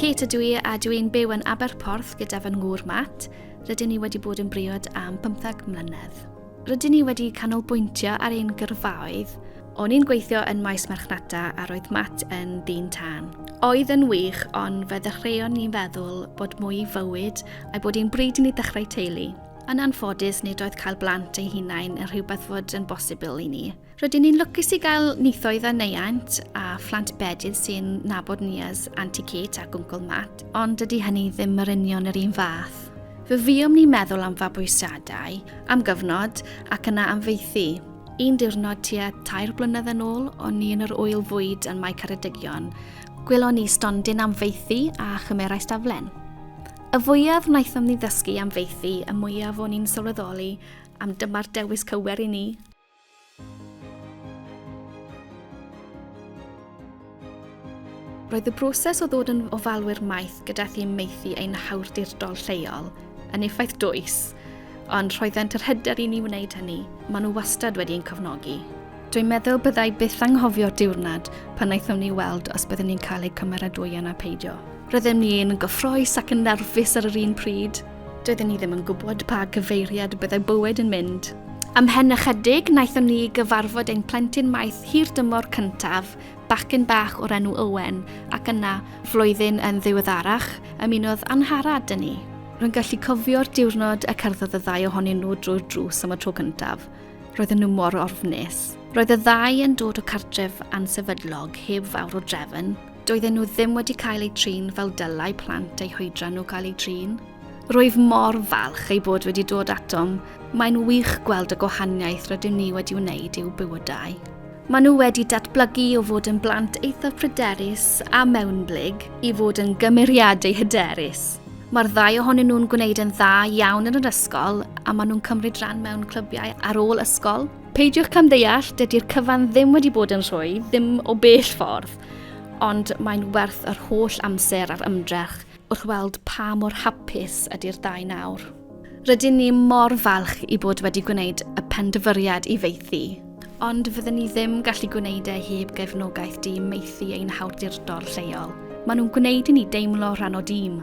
Kate ydw i a dwi i'n byw yn Aberporth gyda fy ngŵr Matt. Rydyn ni wedi bod yn briod am 15 mlynedd. Rydyn ni wedi canolbwyntio ar ein gyrfaoedd. O'n i'n gweithio yn maes marchnata a roedd Matt yn dyn tân. Oedd yn wych, ond fe ddechreuon ni'n feddwl bod mwy fywyd a bod i'n bryd i ni ddechrau teulu. Yn anffodus, nid oedd cael blant ei hunain yn rhywbeth fod yn bosibl i ni. Rydyn ni'n lwcus i gael nithoedd a neiant a phlant bedydd sy'n nabod ni as Auntie Kate ac Uncle Matt, ond dydy hynny ddim yr union yr un fath. Fe fuom ni meddwl am fabwysiadau, am gyfnod ac yna am feithi. Un diwrnod tua 3 blynedd yn ôl, o'n ni yn yr wyl fwyd yn Mae Ceredigion. Gwelon ni stondin am feithi a chymerau staflen. Y fwyaf wnaethom ni ddysgu am feithi, y mwyaf o'n i'n sylweddoli am dyma'r dewis cywir i ni. Roedd y broses o ddod yn ofalwyr maeth gyda thîm meithi ein hawrdurdol lleol yn effaith dwys, ond roeddent yr hyder i ni wneud hynny. Maen nhw wastad wedi'n cofnogi. Dwi'n meddwl byddai byth anghofio'r diwrnod pan wnaethon ni weld os byddwn ni'n cael eu cymeradwy yna peidio. Roeddwn ni yn gyffroes ac yn nerfus ar yr un pryd. Doeddwn ni ddim yn gwybod pa gyfeiriad byddai bywyd yn mynd. Ymhen ychydig, wnaethon ni gyfarfod ein plentyn maeth hir dymor cyntaf, bachgen bach o'r enw Owen, ac yna, flwyddyn yn ddiweddarach, ymunodd Angharad â ni. Rwy'n gallu cofio'r diwrnod y cerddodd y ddau ohonyn nhw drwy'r drws am y tro cyntaf. Roedden nhw mor orfnus. Roedd y ddau yn dod o cartref ansefydlog heb fawr o drefn. Doedden nhw ddim wedi cael eu trin fel dylai plant eu hwydra nhw cael eu trin. Rwyf mor falch ei bod wedi dod atom. Mae'n wych gweld y gwahaniaeth rydym ni wedi wneud i'w bywydau. Maen nhw wedi datblygu o fod yn blant eithaf pryderus a mewnblyg i fod yn gymeriadau hyderus. Mae'r ddau ohonyn nhw'n gwneud yn dda iawn yn yr ysgol a maen nhw'n cymryd rhan mewn clybiau ar ôl ysgol. Peidiwch camddeall, dydy'r cyfan ddim wedi bod yn rhwydd, ddim o bell ffordd, ond mae'n werth yr holl amser a'r ymdrech wrth weld pa mor hapus ydy'r ddau nawr. Rydyn ni mor falch i bod wedi gwneud y penderfyniad i feithi, ond fyddwn ni ddim gallu gwneud e heb gefnogaeth dîm meithi ein hawrdurdol lleol. Maen nhw'n gwneud i ni deimlo rhan o dîm.